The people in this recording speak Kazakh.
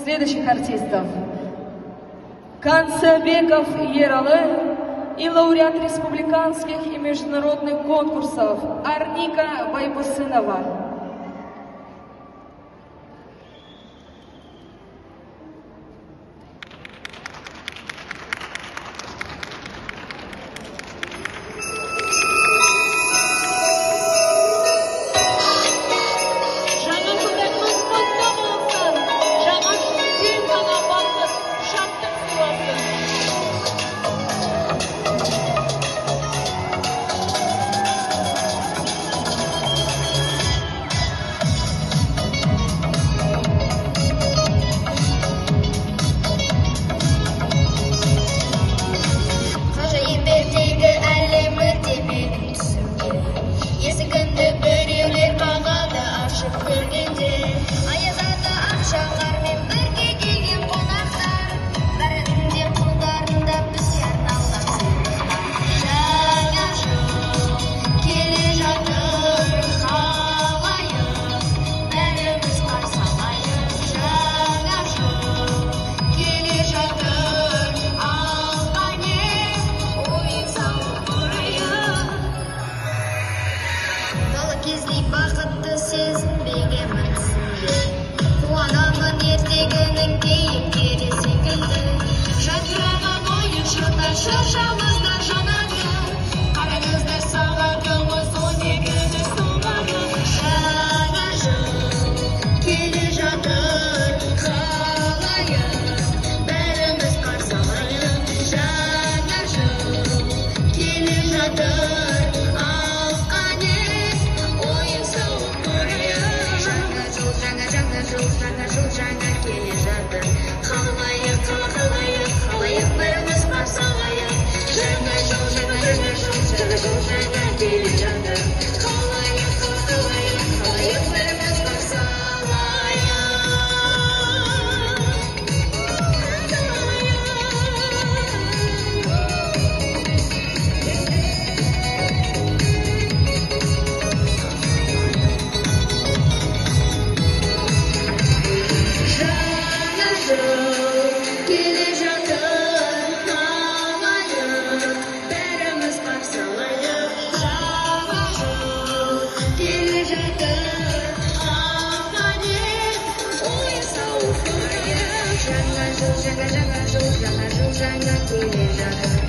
следующих артистов. Канцебеков Ералы и лауреат республиканских и международных конкурсов Арника Байбусынова. Бақытты сезінбегенмін сізге, қуанамын ертегінің кейін келе секілді. Жадыраған ойын шырдар шыршамызда жанады, қараңыздар сағатымыз 12-ні соғады. Жаңа жыл келе жатыр, қалайық бәріміз қарсы алайық. Жаңа жыл келе жатыр. Жаңа келе жатыр, қалайық, қалайық бәріміз қарсы алайық. Жаңа жыл жаңа келе жатыр, қалайық, қалайық бәріміз қарсы алайық. Жаңа жыл, жаңа келе жатыр.